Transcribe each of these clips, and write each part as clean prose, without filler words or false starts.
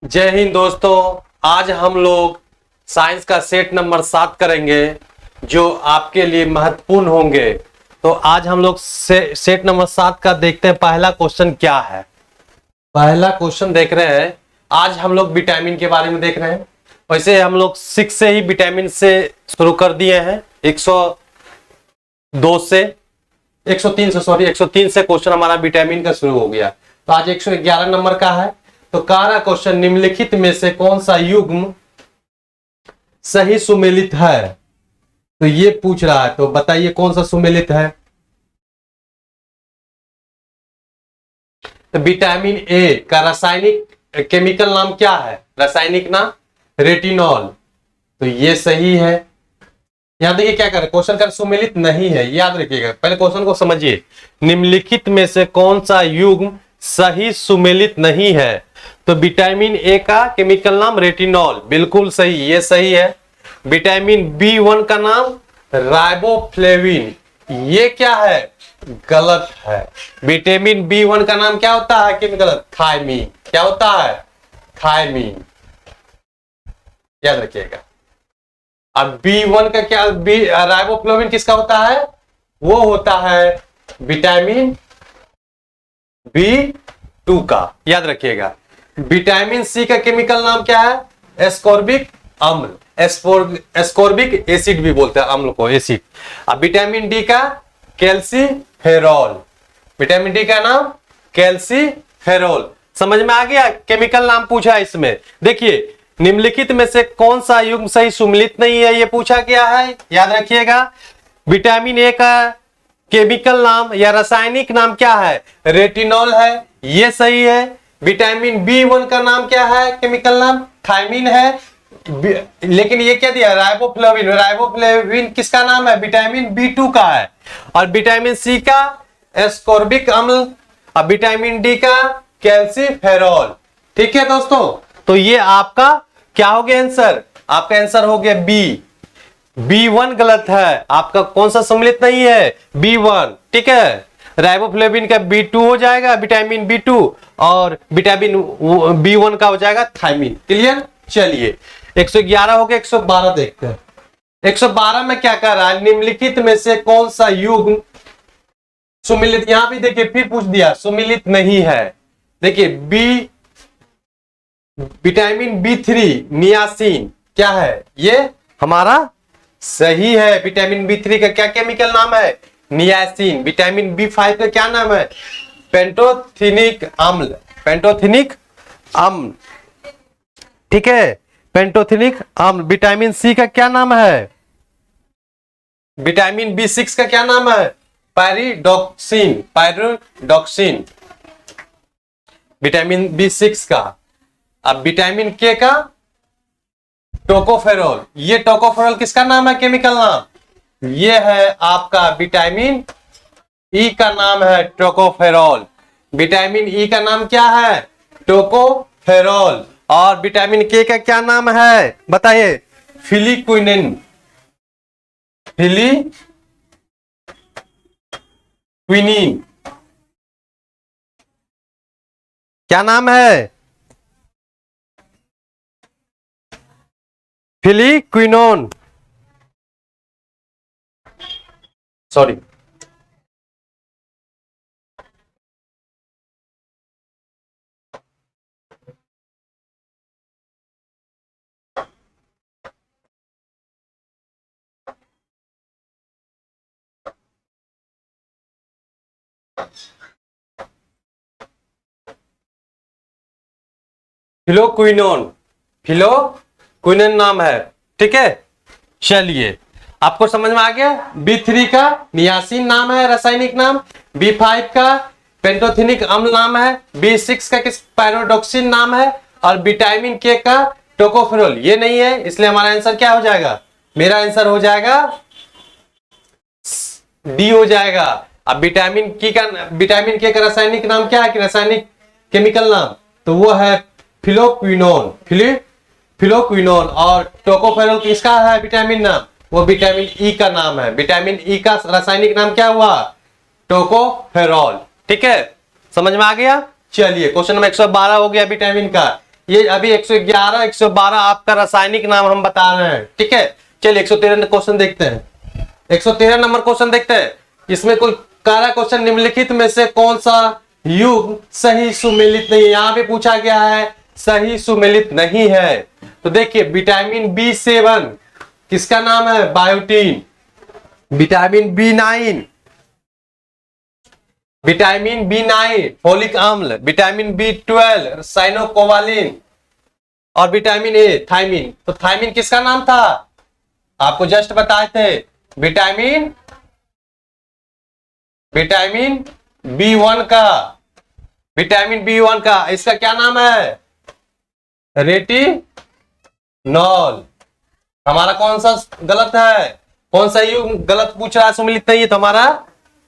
जय हिंद दोस्तों। आज हम लोग साइंस का सेट नंबर 7 करेंगे जो आपके लिए महत्वपूर्ण होंगे। तो आज हम लोग सेट नंबर 7 का देखते हैं पहला क्वेश्चन क्या है। पहला क्वेश्चन देख रहे हैं, आज हम लोग विटामिन के बारे में देख रहे हैं। वैसे हम लोग 6 से ही विटामिन से शुरू कर दिए हैं, 102 से 103 से क्वेश्चन हमारा विटामिन का शुरू हो गया। तो आज 111 नंबर का है। तो कारा क्वेश्चन, निम्नलिखित में से कौन सा युग्म सही सुमेलित है? तो ये पूछ रहा है, तो बताइए कौन सा सुमेलित है। तो विटामिन ए का रासायनिक केमिकल नाम क्या है? रासायनिक नाम रेटिनॉल। तो ये सही है। यहां देखिए क्या कर क्वेश्चन का सुमेलित नहीं है, याद रखिएगा। पहले क्वेश्चन को समझिए। निम्नलिखित में से कौन सा युग्म सही सुमेलित नहीं है? तो विटामिन ए का केमिकल नाम रेटिनॉल, बिल्कुल सही, ये सही है। विटामिन बी1 का नाम राइबोफ्लेविन, ये क्या है? गलत है। विटामिन बी1 का नाम क्या होता है केमिकल? थायमीन। क्या होता है? थायमीन, याद रखिएगा। अब बी1 का क्या, राइबोफ्लेविन किसका होता है? वो होता है विटामिन बी2 का, याद रखिएगा। विटामिन सी का केमिकल नाम क्या है? एस्कॉर्बिक अम्ल, एस्कॉर्बिक एसिड भी बोलते हैं अम्ल को, एसिड। अब विटामिन डी का कैल्सीफेरॉल, विटामिन डी का नाम कैल्सीफेरॉल। समझ में आ गया? केमिकल नाम पूछा है इसमें। देखिए, निम्नलिखित में से कौन सा युग्म सही सुमेलित नहीं है, ये पूछा गया है, याद रखिएगा। विटामिन ए का केमिकल नाम या रासायनिक नाम क्या है? रेटिनॉल है, ये सही है। विटामिन बी1 का नाम क्या है? केमिकल नाम थायमीन है। लेकिन ये क्या दिया? राइबोफ्लेविन। राइबोफ्लेविन किसका नाम है? विटामिन बी2 का है। और विटामिन सी का एस्कॉर्बिक अम्ल, और विटामिन डी का कैल्सीफेरॉल। ठीक है दोस्तों, तो ये आपका क्या हो गया आंसर? आपका आंसर हो गया बी। बी1 गलत है, आपका कौन सा सम्मिलित नहीं है? बी1। ठीक है, राइबोफ्लेविन का बी2 हो जाएगा, विटामिन बी2, और विटामिन बी1 का हो जाएगा थायमीन। क्लियर? चलिए 111 हो गया, 112 देखते हैं। 112 में क्या कर रहा है? निम्नलिखित में से कौन सा युग्म सुमेलित, यहां भी देखिए फिर पूछ दिया, सुमेलित नहीं है। देखिए विटामिन बी3 नियासिन क्या है? ये हमारा सही है। विटामिन बी3 का क्या केमिकल नाम है? नियासिन। विटामिन बी5 का क्या नाम है? पेंटोथेनिक अम्ल, पेंटोथेनिक अम्ल। ठीक है, पेंटोथेनिक अम्ल। विटामिन सी का क्या नाम है? विटामिन बी6 का क्या नाम है? पायरिडॉक्सिन, पायरिडॉक्सिन, विटामिन बी6 का। अब विटामिन के का टोकोफेरॉल, ये टोकोफेरॉल किसका नाम है? केमिकल नाम ये है आपका विटामिन ई का नाम है टोकोफेरॉल। विटामिन ई का नाम क्या है? टोकोफेरॉल। और विटामिन के का क्या नाम है बताइए? फिलिक्विनिन, फिलिक्विनिन। क्या नाम है? फिलिक्विनोन, सॉरी। फिलोक्विनोन, फिलोक्विनोन नाम है। ठीक है, चलिए आपको समझ में आ गया। बी3 का नियासिन नाम है रासायनिक नाम, बी5 का पेंटोथेनिक अम्ल नाम है, बी6 का किस पायरिडॉक्सिन नाम है, और विटामिन के का टोकोफेरॉल ये नहीं है। इसलिए हमारा आंसर क्या हो जाएगा? मेरा आंसर हो जाएगा डी हो जाएगा। अब विटामिन के का रासायनिक नाम क्या है कि रासायनिक केमिकल नाम? तो वो है फिलोक्विनोन, फिलोक्विनोन। और टोकोफेरॉल किसका है विटामिन नाम? वो विटामिन ई का नाम है। विटामिन ई का रासायनिक नाम क्या हुआ? टोकोफेरॉल। ठीक है, समझ में आ गया? चलिए क्वेश्चन नंबर 112 हो गया विटामिन का। ये अभी 111 112 आपका रासायनिक नाम हम बता रहे हैं, ठीक है। चलिए 113 क्वेश्चन देखते हैं। 113 नंबर क्वेश्चन देखते हैं। इसमें कोई कारा क्वेश्चन, निम्नलिखित में से कौन सा युग्म सही सुमेलित नहीं है। यहां पे पूछा गया है सही सुमेलित नहीं है। तो देखिए विटामिन B7 किसका नाम है, बायोटीन। विटामिन B9 फोलिक अम्ल। Vitamin B12 साइनोकोवालिन। और विटामिन ए थायमिन। तो थायमिन किसका नाम था, आपको जस्ट बताए थे, विटामिन B1 का। विटामिन B1 का इसका क्या नाम है, रेटिनॉल। हमारा कौन सा गलत है, कौन सा यू गलत पूछ रहा है, सुमिलित नहीं है, तो हमारा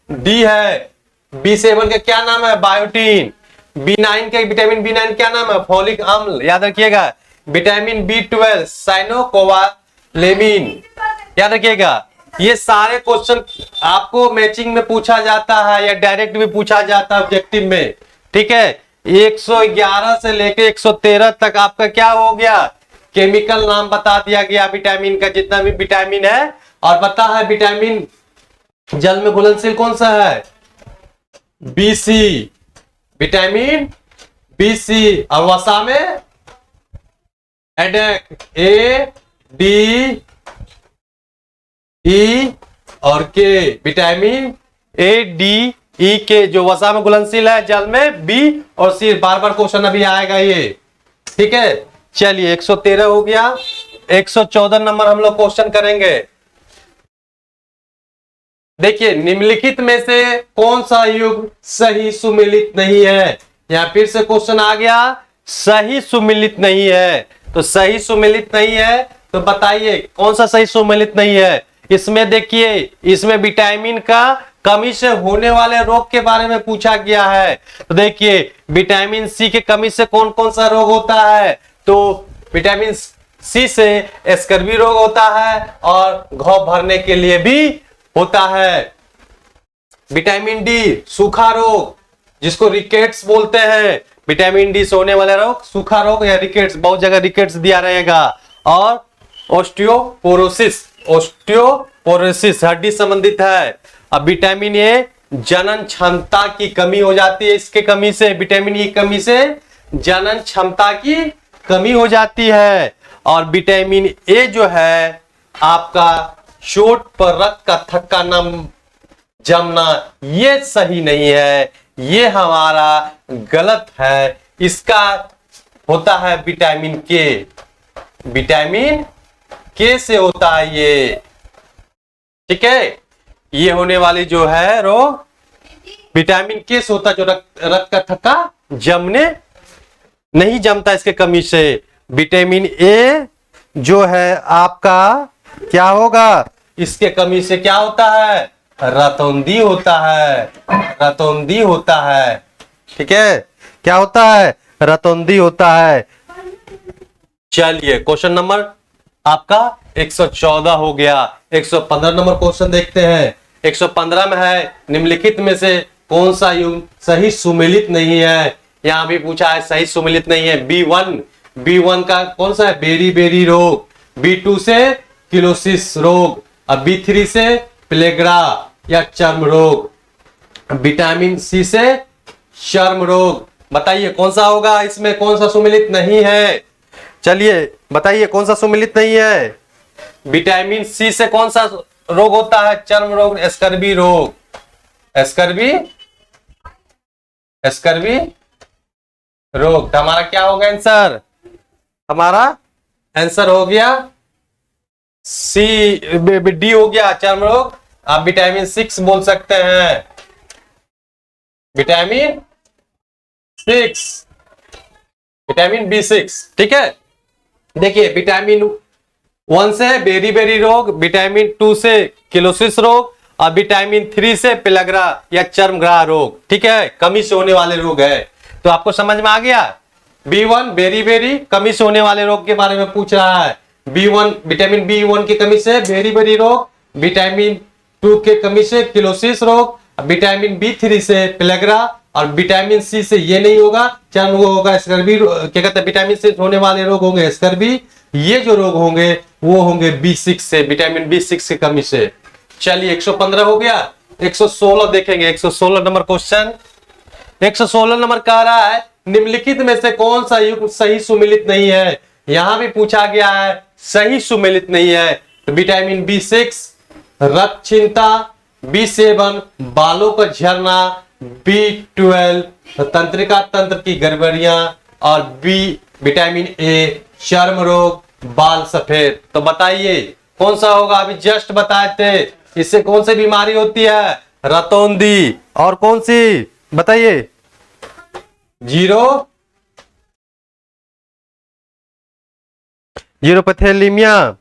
डी है। B7 का क्या नाम है, बायोटीन। B9 का, विटामिन B9 क्या नाम है, फोलिक अम्ल। याद रखिएगा। Vitamin B12 साइनोकोवालेमिन। याद रखिएगा। ये सारे क्वेश्चन आपको मैचिंग में पूछा जाता है या डायरेक्ट भी पूछा जाता है ऑब्जेक्टिव में, ठीक है। 111 से लेके 113 तक आपका क्या हो गया, केमिकल नाम बता दिया गया विटामिन का, जितना भी विटामिन है। और पता है विटामिन जल में घुलनशील कौन सा है, BC, विटामिन BC। और वसा में एडेक, ADE और K, विटामिन ADE जो वसा में घुलनशील है, जल में B और C। बार बार क्वेश्चन अभी आएगा ये, ठीक है। चलिए 113 हो गया। 114 नंबर हम लोग क्वेश्चन करेंगे। देखिए निम्नलिखित में से कौन सा युग्म सही सुमेलित नहीं है। यहां फिर से क्वेश्चन आ गया, सही सुमेलित नहीं है। तो सही सुमेलित नहीं है तो बताइए कौन सा सही सुमेलित नहीं है। इसमें देखिए, इसमें विटामिन का कमी से होने वाले रोग के बारे में पूछा गया है। तो देखिए विटामिन सी के कमी से कौन कौन सा रोग होता है, तो विटामिन सी से स्कर्वी रोग होता है और घाव भरने के लिए भी होता है। विटामिन डी सूखा रोग, जिसको रिकेट्स बोलते हैं। विटामिन डी से होने वाले रोग सूखा रोग या रिकेट्स, बहुत जगह रिकेट्स दिया रहेगा। और ओस्टियोपोरोसिस हड्डी संबंधित है। अब विटामिन ए जनन क्षमता की कमी हो जाती है, इसके कमी से, विटामिन ई कमी से जनन क्षमता की कमी हो जाती है। और विटामिन ए जो है आपका चोट पर रक्त का थक्का न जमना, ये सही नहीं है, ये हमारा गलत है। इसका होता है विटामिन के, विटामिन के से होता है ये, ठीक है। ये होने वाली जो है रोग विटामिन के से होता है, जो रक्त का थक्का जमने नहीं जमता इसके कमी से। विटामिन ए जो है आपका क्या होगा, इसके कमी से क्या होता है, रतौंधी होता है, रतौंधी होता है, ठीक है। क्या होता है, रतौंधी होता है। चलिए क्वेश्चन नंबर आपका 114 हो गया। 115 नंबर क्वेश्चन देखते हैं। 115 में है, निम्नलिखित में से कौन सा युग्म सही सुमेलित नहीं है। यहां भी पूछा है सही सुमेलित नहीं है। B1 का कौन सा है, बेरी बेरी रोग। B2 से किलोसिस रोग। अब B3 से प्लेग्रा या चर्म रोग। विटामिन सी से चर्म रोग। बताइए कौन सा होगा, इसमें कौन सा सुमेलित नहीं है। चलिए बताइए कौन सा सुमेलित नहीं है। विटामिन सी से कौन सा रोग होता है, चर्म रोग, स्कर्वी रोग। स्कर्वी रोग। तो हमारा क्या होगा आंसर, हमारा आंसर हो गया सी, डी हो गया चर्म रोग। आप विटामिन 6 बोल सकते हैं, विटामिन 6, विटामिन B6, ठीक है। देखिए विटामिन 1 से बेरी बेरी रोग, विटामिन 2 से किलोसिस रोग और विटामिन 3 से पेलग्रा या चर्मग्राह रोग, ठीक है। कमी से होने वाले रोग है। तो आपको समझ में आ गया। B1 बेरी बेरी कमी से होने वाले रोग के बारे में पूछ रहा है। B1 विटामिन B1 की कमी से बेरी बेरी रोग, विटामिन 2 के कमी से किलोसिस रोग, विटामिन B3 से पेलग्रा और विटामिन सी से ये नहीं होगा, चर्म रोग होगा, स्कर्वी क्या कहते हैं, विटामिन सी होने वाले रोग होंगे स्कर्वी। ये जो रोग होंगे वो होंगे B6 से, विटामिन B6 की कमी से। चलिए 115 हो गया। 116 देखेंगे, 116 नंबर क्वेश्चन। 116 नंबर कह रहा है निम्नलिखित में से कौन सा युग्म सही सुमेलित नहीं है। यहां भी पूछा गया है सही सुमेलित नहीं है। तो विटामिन B6, रक्तहीनता, B7 बालों का झड़ना, B12 तंत्रिका तंत्र की गड़बड़ियां, और विटामिन ए चर्म रोग, बाल सफेद। तो बताइए कौन सा होगा, अभी जस्ट बताए थे। इससे कौन सी बीमारी होती है, रतौंधी, और कौन सी बताइए, जीरोपैथेलीमिया,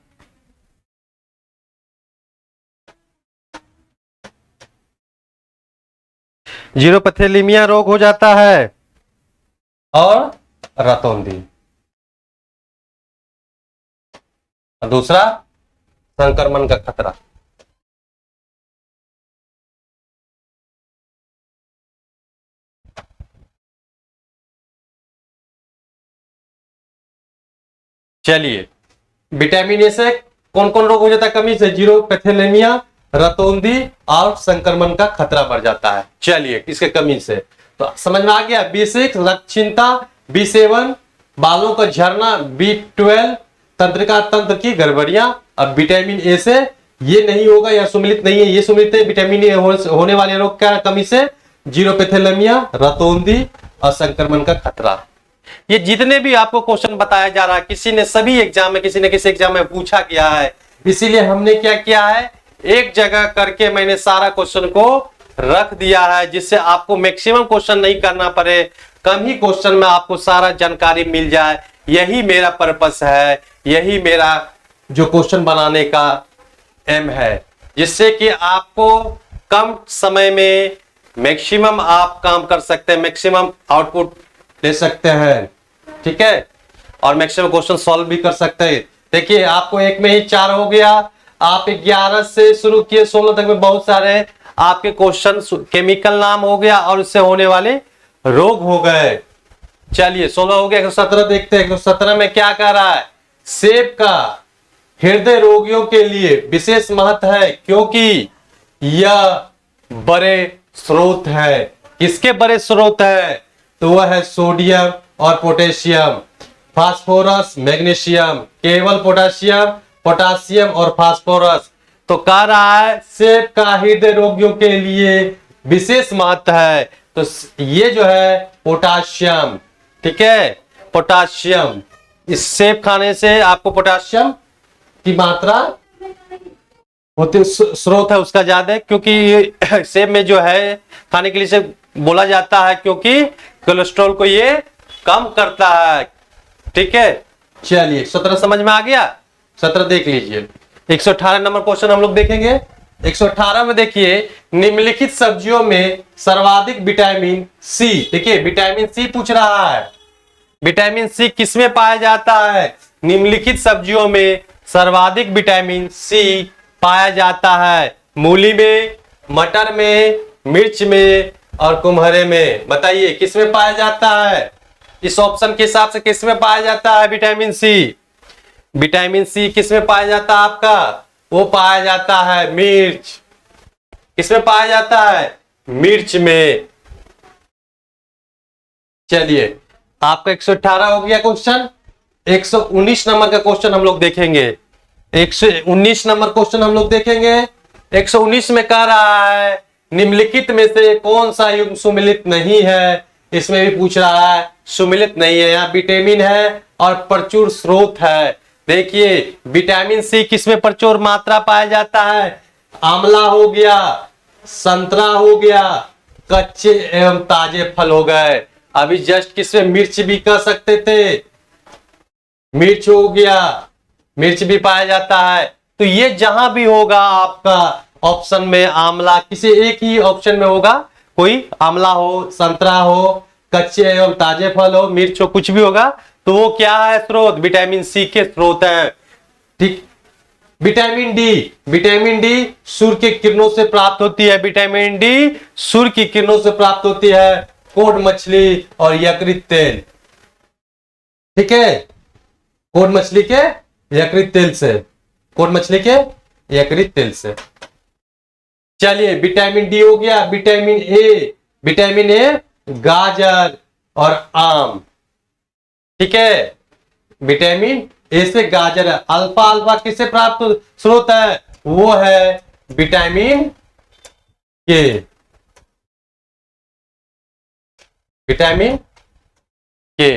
जीरोपैथेलीमिया रोग हो जाता है, और रतौंधी। दूसरा संक्रमण का खतरा। चलिए विटामिन ए से कौन कौन रोग हो जाता है कमी से, जीरोपैथेलेमिया, रतौंधी, और संक्रमण का खतरा बढ़ जाता है। चलिए इसके कमी से तो समझ में आ गया। B6 रक्तहीनता, B7 बालों का झड़ना, B12 तंत्रिका तंत्र की गड़बड़ियां। अब विटामिन ए से ये नहीं होगा, या सुमिलित नहीं है, ये सुमिलित है। विटामिन ए होने वाले रोग क्या कमी से, जीरोपैथेलेमिया, रतौंधी और संक्रमण का खतरा। ये जितने भी आपको क्वेश्चन बताया जा रहा है, किसी ने सभी एग्जाम में, किसी न किसी एग्जाम में पूछा गया है, इसीलिए हमने क्या किया है, एक जगह करके मैंने सारा क्वेश्चन को रख दिया है, जिससे आपको मैक्सिमम क्वेश्चन नहीं करना पड़े, कम ही क्वेश्चन में आपको सारा जानकारी मिल जाए। यही मेरा पर्पस है, यही मेरा जो क्वेश्चन बनाने का एम है, जिससे कि आपको कम समय में मैक्सिमम आप काम कर सकते हैं, मैक्सिमम आउटपुट ले सकते हैं, ठीक है, और मैक्सिमम क्वेश्चन सॉल्व भी कर सकते हैं। देखिए आपको एक में ही 4 हो गया, आप 11 से शुरू किए 16 तक में बहुत सारे आपके क्वेश्चन केमिकल नाम हो गया और उससे होने वाले रोग हो गए। चलिए 16 हो गया। 117 देखते हैं। 117 में क्या कह रहा है, सेब का हृदय रोगियों के लिए विशेष महत्व है क्योंकि यह बड़े स्रोत है। किसके बड़े स्रोत है, तो वह है सोडियम और पोटेशियम, फास्फोरस, मैग्नीशियम, केवल पोटेशियम, पोटेशियम और फास्फोरस। तो कह रहा है सेब का हृदय रोगियों के लिए विशेष महत्व है। तो ये जो है पोटेशियम, ठीक है, पोटेशियम, इस सेब खाने से आपको पोटेशियम की मात्रा होती, स्रोत है उसका ज्यादा, क्योंकि सेब में जो है खाने के लिए से बोला जाता है क्योंकि कोलेस्ट्रॉल को ये कम करता है, ठीक है। चलिए 17 समझ में आ गया। 17 देख लीजिए। 118 नंबर क्वेश्चन हम लोग देखेंगे। 118 में देखिए निम्नलिखित सब्जियों में सर्वाधिक विटामिन सी, देखिए विटामिन सी पूछ रहा है, विटामिन सी किसमें पाया जाता है, निम्नलिखित सब्जियों में सर्वाधिक विटामिन सी पाया जाता है, मूली में, मटर में, मिर्च में और कुम्हरे में। बताइए किसमें पाया जाता है, इस ऑप्शन के हिसाब से किसमें पाया जाता है विटामिन सी। विटामिन सी किसमें पाया जाता है आपका, वो पाया जाता है मिर्च। किसमें पाया जाता है, मिर्च में। चलिए आपका 118 हो गया क्वेश्चन। 119 नंबर का क्वेश्चन हम लोग देखेंगे। 119 नंबर क्वेश्चन हम लोग देखेंगे। 119 में कह रहा है निम्नलिखित में से कौन सा युग्म सुमिलित नहीं है। इसमें भी पूछ रहा है सुमिलित नहीं है, यहाँ विटामिन है और प्रचुर स्रोत है। देखिए विटामिन सी किसमें प्रचुर मात्रा पाया जाता है, आंवला हो गया, संतरा हो गया, कच्चे एवं ताजे फल हो गए। अभी जस्ट किसमें, मिर्च भी कह सकते थे, मिर्च हो गया, मिर्च भी पाया जाता है। तो ये जहां भी होगा आपका ऑप्शन में आंवला, किसी एक ही ऑप्शन में होगा, कोई आंवला हो, संतरा हो, कच्चे एवं ताजे फल हो, मिर्च हो, कुछ भी होगा, तो वो क्या है, स्रोत, विटामिन सी के स्रोत है, ठीक। विटामिन डी, विटामिन डी सूर्य की किरणों से प्राप्त होती है, विटामिन डी सूर्य की किरणों से प्राप्त होती है। कोड मछली और यकृत तेल। ठीक है, कोड मछली के यकृत तेल से, कोड मछली के यकृत तेल से। चलिए विटामिन डी हो गया। विटामिन ए, विटामिन ए गाजर और आम। ठीक है, विटामिन ए से गाजर है। अल्फा अल्फा किससे प्राप्त स्रोत है? वो है विटामिन के, विटामिन के,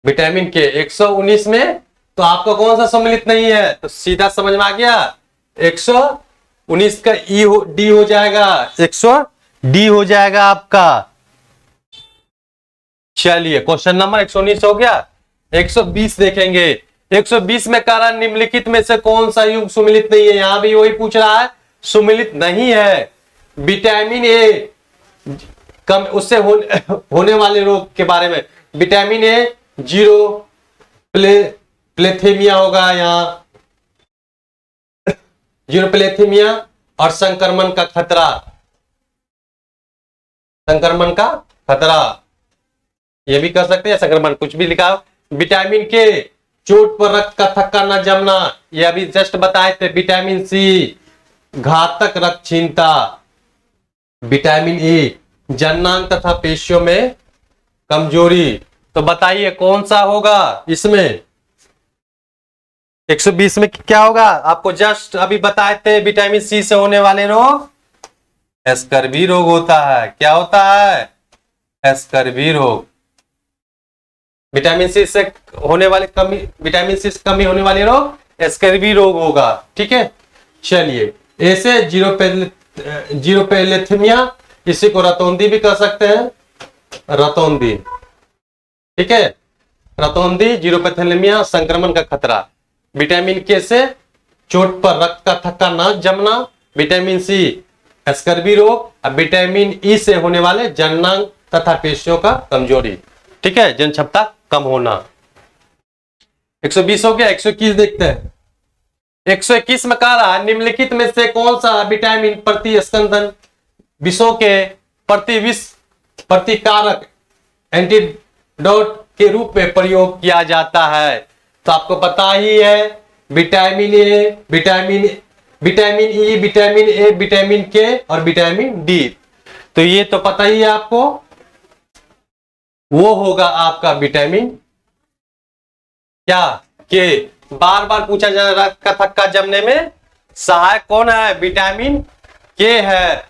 विटामिन के 119 में। तो आपका कौन सा सम्मिलित नहीं है? तो सीधा समझ में आ गया, 119 का ई हो, डी हो जाएगा, 100 डी हो जाएगा आपका। चलिए क्वेश्चन नंबर 119 हो गया। 120 देखेंगे। 120 में कह रहा है निम्नलिखित में से कौन सा युग्म सुमिलित नहीं है। यहां भी वही पूछ रहा है, सुमिलित नहीं है। विटामिन ए कम, उससे होने वाले रोग के बारे में। विटामिन ए जीरो प्लेथेमिया होगा यहाँ, जीरो प्लेथेमिया और संक्रमण का खतरा, संक्रमण का खतरा ये भी कर सकते हैं, संक्रमण कुछ भी लिखा। विटामिन के चोट पर रक्त का थक्का न जमना, ये अभी जस्ट बताए थे। विटामिन सी घातक रक्तहीनता। विटामिन ए जननांग तथा पेशियों में कमजोरी। तो बताइए कौन सा होगा इसमें? 120 में क्या होगा? आपको जस्ट अभी बताए थे, विटामिन सी से होने वाले रोग एस्कर्वी रोग होता है। क्या होता है? एस्कर्वी रोग। विटामिन सी से होने वाले कमी, विटामिन सी से कमी होने वाले रोग एस्कर्वी रोग होगा। ठीक है, चलिए ऐसे जीरो पेलेथेमिया, इसी को रतौंदी भी कह सकते हैं, रतौंदी। ठीक है, रतौंदी, जीरोपैथेलेमिया, संक्रमण का खतरा। विटामिन के से चोट पर रक्त का थक्का न जमना। विटामिन सी एस्कर्वी रोग। और विटामिन ई से होने वाले जननांग तथा पेशियों का कमजोरी। ठीक है, जनक्षमता कम होना। 120 हो गया। 121 देखते हैं। 121 में कह रहा है निम्नलिखित में से कौन सा विटामिन प्रतिस्कंदन विषों के प्रतिकारक एंटीडोट के रूप में प्रयोग किया जाता है। तो आपको पता ही है, vitamin A, vitamin E, vitamin A, vitamin K और विटामिन डी। तो ये तो पता ही है आपको, वो होगा आपका विटामिन क्या? के। बार बार पूछा जा रहा, रक्त का थक्का जमने में सहायक कौन है? विटामिन के है।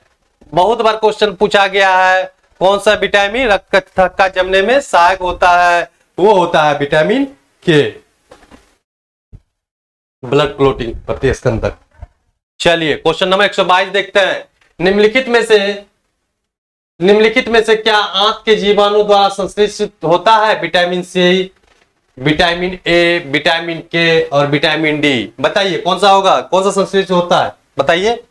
बहुत बार क्वेश्चन पूछा गया है, कौन सा विटामिन रक्त का थक्का जमने में सहायक होता है? वो होता है विटामिन के, ब्लड क्लोटिंग प्रतिस्कंदक। चलिए क्वेश्चन नंबर 122 देखते हैं। निम्नलिखित में से क्या आंत के जीवाणु द्वारा संश्लेषित होता है? Vitamin C, vitamin A, vitamin K और विटामिन डी। बताइए कौन सा होगा, कौन सा संश्लेषित होता है? बताइए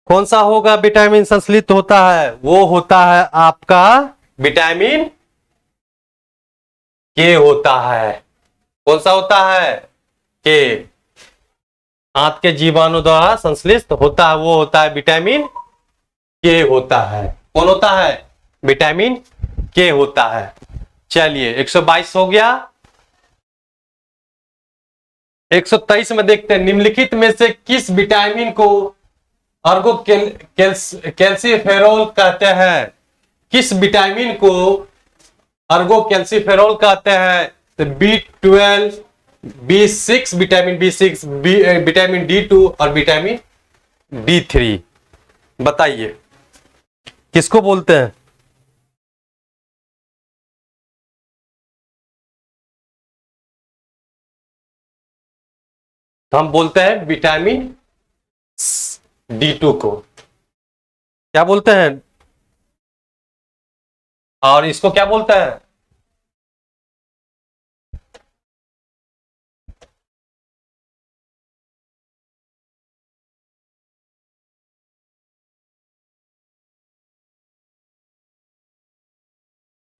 कौन सा होगा विटामिन संश्लेषित होता है? वो होता है आपका विटामिन के होता है। कौन सा होता है? के। आंत के जीवाणु द्वारा संश्लेषित होता है, वो होता है विटामिन के होता है। कौन होता है? विटामिन के होता है। चलिए 122 हो गया। 123 में देखते हैं निम्नलिखित में से किस विटामिन को अर्गो कैल्सीफेरॉल कहते हैं? किस विटामिन को अर्गो कैल्सीफेरॉल कहते हैं? तो B12, B6, vitamin B6, vitamin D2 और विटामिन D3। बताइए किसको बोलते हैं? तो हम बोलते हैं विटामिन D2 को। क्या बोलते हैं? और इसको क्या बोलते हैं?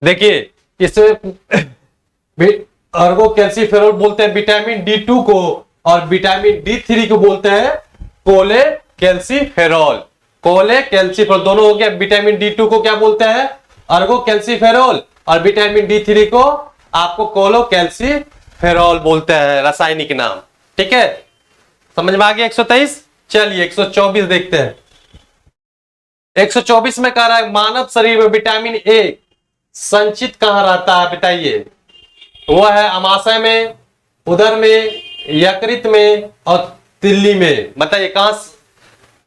देखिए इसमें अर्गो कैल्सीफेरॉल बोलते हैं विटामिन D2 को, और विटामिन D3 को बोलते हैं कोले कैल्सीफेरॉल। कोले कैल्सीफेरोल दोनों हो गया। विटामिन D2 को क्या बोलते हैं? अर्गो कैल्सीफेरोल, और विटामिन D3 को आपको कोलो कैल्सीफेरोल बोलते हैं, रासायनिक नाम। ठीक है, समझ में आ गया 123। चलिए 124 देखते हैं। 124 में कह रहा है मानव शरीर में विटामिन ए संचित कहां रहता है, बताइए। वो है अमाशय में, उदर में, यकृत में और तिल्ली में। बताइए कहां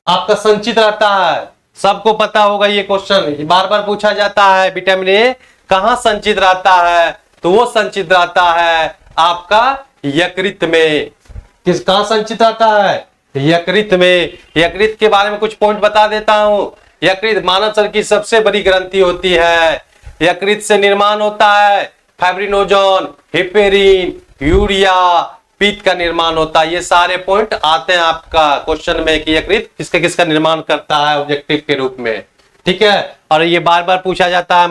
आपका संचित रहता है? सबको पता होगा ये क्वेश्चन, बार बार पूछा जाता है। विटामिन ए कहां संचित रहता है? तो वो संचित रहता है आपका यकृत में। किस कहां संचित रहता है? यकृत में। यकृत के बारे में कुछ पॉइंट बता देता हूं। यकृत मानव शरीर की सबसे बड़ी ग्रंथि होती है। यकृत से निर्माण होता है फाइब्रिनोजन, हेपेरिन, यूरिया, पित्त का निर्माण होता है। ये सारे पॉइंट आते हैं आपका क्वेश्चन में कि यकृत किसका किसका निर्माण करता है ऑब्जेक्टिव के रूप में। ठीक है, और ये बार बार पूछा जाता है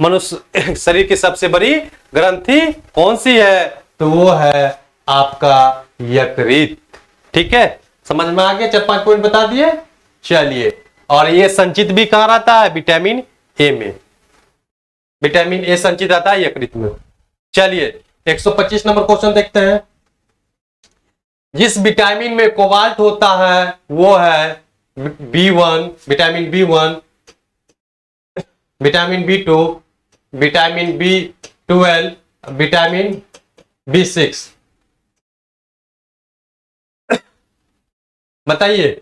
मनुष्य शरीर की सबसे बड़ी ग्रंथि कौन सी है? तो वो है आपका यकृत। ठीक है, समझ में आ गया? 4-5 पॉइंट बता दिए। चलिए, और ये संचित भी कहां रहता है? विटामिन ए में। विटामिन ए संचित रहता है यकृत में। चलिए 125 नंबर क्वेश्चन देखते हैं। जिस विटामिन में कोबाल्ट होता है वो है B1, vitamin B1, vitamin B2, vitamin B12, vitamin B6। बताइए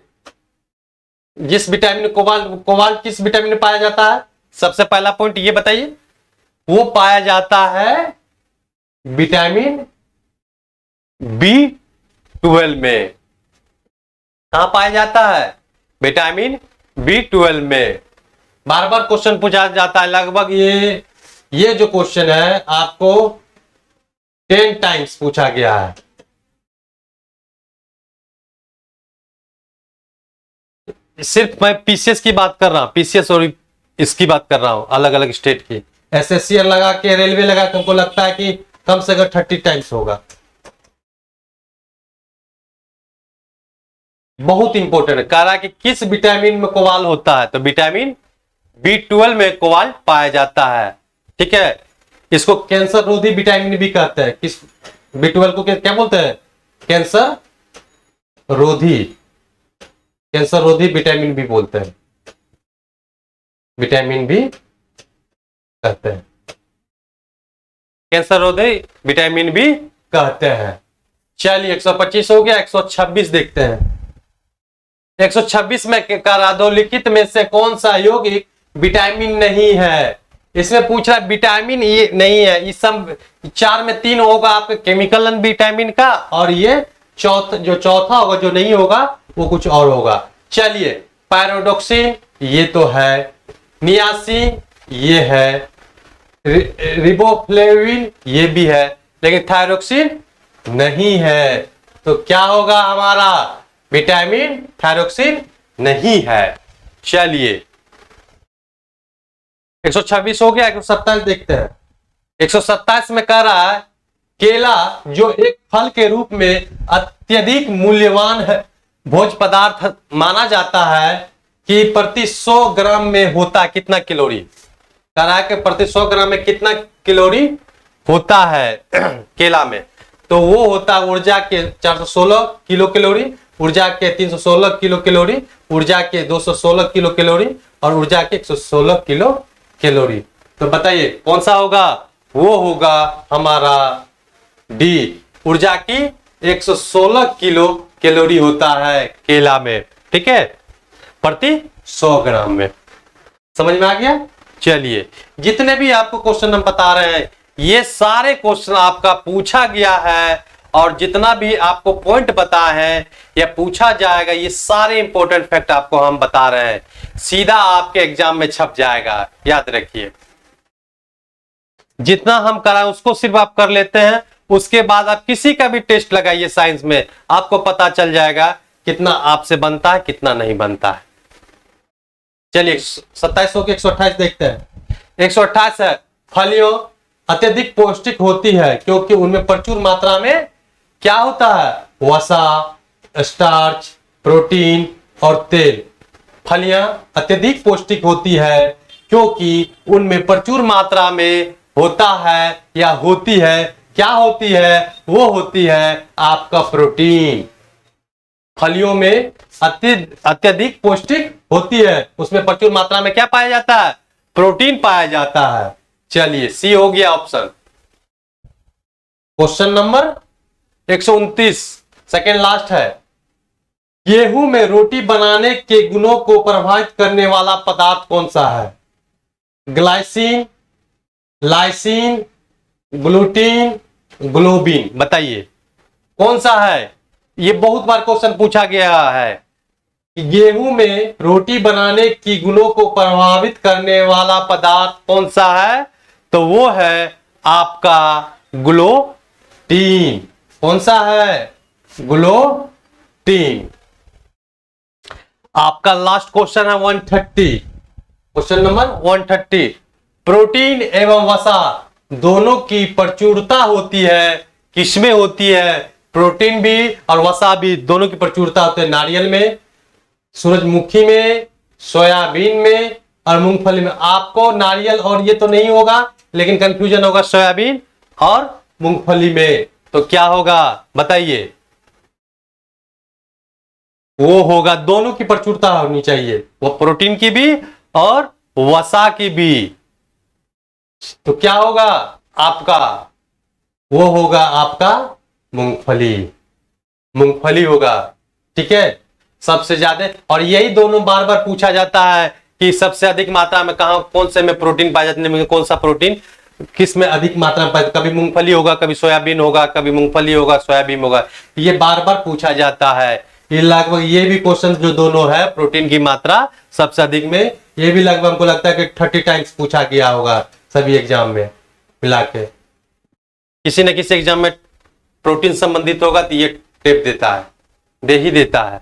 जिस विटामिन कोबाल्ट किस विटामिन में पाया जाता है? सबसे पहला पॉइंट ये बताइए। वो पाया जाता है विटामिन B12 में। कहां पाया जाता है? विटामिन B12 में। बार बार क्वेश्चन पूछा जाता है, लगभग ये जो क्वेश्चन है आपको 10 टाइम्स पूछा गया है। सिर्फ मैं पीसीएस की बात कर रहा हूं, पीसीएस और इसकी बात कर रहा हूं, अलग अलग स्टेट की। एसएससी लगा के, रेलवे लगा के, हमको लगता है कि कम से कम 30 टाइम्स होगा। बहुत इंपॉर्टेंट है। कह रहा है कि किस विटामिन में कोबाल्ट होता है? तो विटामिन B12 में कोबाल्ट पाया जाता है। ठीक है, इसको कैंसर रोधी विटामिन भी कहते हैं। किस B12 को क्या बोलते हैं? कैंसर रोधी, कैंसर रोधी विटामिन भी बोलते हैं, विटामिन भी कहते हैं, कैंसर रोधी विटामिन भी कहते हैं। चलिए 125 हो गया। 126 देखते हैं। 126 में अधोलिखित में से कौन सा यौगिक विटामिन नहीं है? इसमें पूछ रहा है विटामिन ये नहीं है। इस सब 4 में 3 होगा आपका केमिकल विटामिन का, और ये चौथा होगा जो नहीं होगा वो कुछ और होगा। चलिए पायरोडोक्सिन ये तो है, नियासिन ये है, रिबोफ्लेविन ये भी है, लेकिन थायरोक्सिन नहीं है। तो क्या होगा हमारा? विटामिन थायरोक्सिन नहीं है। चलिए 126 हो गया। 127 देखते हैं। 127 में कह रहा है केला जो एक फल के रूप में अत्यधिक मूल्यवान है भोज्य पदार्थ माना जाता है कि प्रति 100 ग्राम में होता कितना कैलोरी? कह रहा है कि प्रति 100 ग्राम में कितना कैलोरी होता है केला में? तो वो होता है ऊर्जा के 416 किलो कैलोरी, ऊर्जा के 316 किलो कैलोरी, ऊर्जा के 216 किलो कैलोरी और ऊर्जा के 116 किलो कैलोरी। तो बताइए कौन सा होगा? वो होगा हमारा डी, ऊर्जा की 116 किलो कैलोरी होता है केला में। ठीक है, प्रति 100 ग्राम में। समझ में आ गया? चलिए जितने भी आपको क्वेश्चन हम बता रहे हैं ये सारे क्वेश्चन आपका पूछा गया है, और जितना भी आपको पॉइंट बता है या पूछा जाएगा ये सारे इंपॉर्टेंट फैक्ट आपको हम बता रहे हैं, सीधा आपके एग्जाम में छप जाएगा। याद रखिए जितना हम कराएं उसको सिर्फ आप कर लेते हैं, उसके बाद आप किसी का भी टेस्ट लगाइए साइंस में, आपको पता चल जाएगा कितना आपसे बनता है कितना नहीं बनता है। चलिए 27 के 128 देखते हैं। 128 है फलियों अत्यधिक पौष्टिक होती है क्योंकि उनमें प्रचुर मात्रा में क्या होता है? वसा, स्टार्च, प्रोटीन और तेल। फलियां अत्यधिक पौष्टिक होती है क्योंकि उनमें प्रचुर मात्रा में होता है या होती है, क्या होती है, वो होती है आपका प्रोटीन। फलियों में अत्यधिक पौष्टिक होती है, उसमें प्रचुर मात्रा में क्या पाया जाता है, प्रोटीन पाया जाता है। चलिए सी हो गया option. Question number 129 second last है। गेहूं में रोटी बनाने के गुणों को प्रभावित करने वाला पदार्थ कौन सा है? Glycine, lysine, gluten, globin. बताइए कौन सा है? ये बहुत बार क्वेश्चन पूछा गया है कि गेहूं में रोटी बनाने की गुणों को प्रभावित करने वाला पदार्थ कौन सा है, तो वो है आपका ग्लोटीन। कौन सा है? ग्लोटीन। आपका लास्ट क्वेश्चन है 130, क्वेश्चन नंबर 130। प्रोटीन एवं वसा दोनों की प्रचुरता होती है, किसमें होती है? प्रोटीन भी और वसा भी दोनों की प्रचुरता होती है नारियल में, सूरजमुखी में, सोयाबीन में और मूंगफली में। आपको नारियल और ये तो नहीं होगा, लेकिन कंफ्यूजन होगा सोयाबीन और मूंगफली में। तो क्या होगा बताइए? वो होगा, दोनों की प्रचुरता होनी चाहिए, वो प्रोटीन की भी और वसा की भी। तो क्या होगा आपका? वो होगा आपका मूंगफली, मूंगफली होगा। ठीक है, सबसे ज्यादा। और यही दोनों बार बार पूछा जाता है कि सबसे अधिक मात्रा में कहां, कौन से में प्रोटीन पाया जाता है, कौन सा प्रोटीन किस में अधिक मात्रा में पाया? कभी मूंगफली होगा, कभी सोयाबीन होगा, कभी मूंगफली होगा, सोयाबीन होगा। ये बार बार पूछा जाता है। ये लगभग ये भी क्वेश्चन जो दोनों है प्रोटीन की मात्रा सबसे अधिक में, ये भी लगभग हमको लगता है कि 30 टाइम्स पूछा गया होगा सभी एग्जाम में मिला के। किसी न किसी एग्जाम में प्रोटीन संबंधित होगा तो ये टेप देता है, दे ही देता है।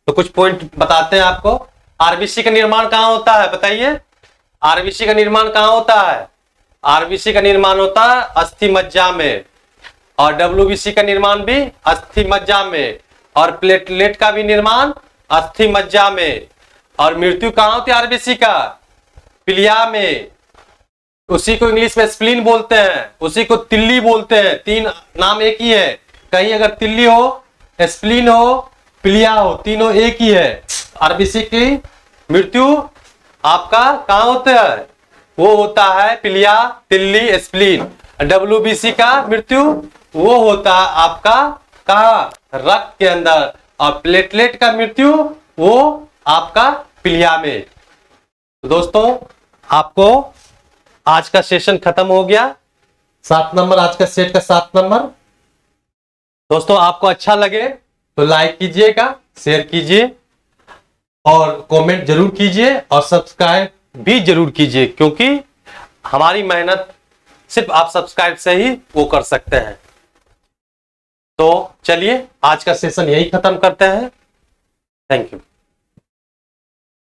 तो कुछ पॉइंट बताते हैं आपको। आरबीसी का निर्माण कहां होता है बताइए? आरबीसी का निर्माण कहां होता है? आरबीसी का निर्माण होता है अस्थि मज्जा में, और डब्ल्यूबीसी का निर्माण भी अस्थि मज्जा में, और प्लेटलेट का भी निर्माण अस्थि मज्जा में। और मृत्यु कहां होती है आरबीसी का? पिलिया में। उसी को इंग्लिश में स्प्लीन बोलते हैं, उसी को तिल्ली बोलते हैं। तीन नाम एक ही है, कहीं अगर तिल्ली हो, स्प्लीन हो, पिलिया हो, तीनों एक ही है। आरबीसी की मृत्यु आपका कहां होता है? वो होता है पिलिया, तिल्ली, स्प्लीन। डब्ल्यूबीसी का मृत्यु वो होता है आपका कहां? रक्त के अंदर। और प्लेटलेट का मृत्यु वो आपका पिलिया में। तो दोस्तों आपको आज का सेशन खत्म हो गया। 7 नंबर आज का सेट का 7 नंबर। दोस्तों आपको अच्छा लगे तो लाइक कीजिएगा, शेयर कीजिए और कमेंट जरूर कीजिए और सब्सक्राइब भी जरूर कीजिए, क्योंकि हमारी मेहनत सिर्फ आप सब्सक्राइब से ही वो कर सकते हैं। तो चलिए आज का सेशन यही खत्म करते हैं। Thank you.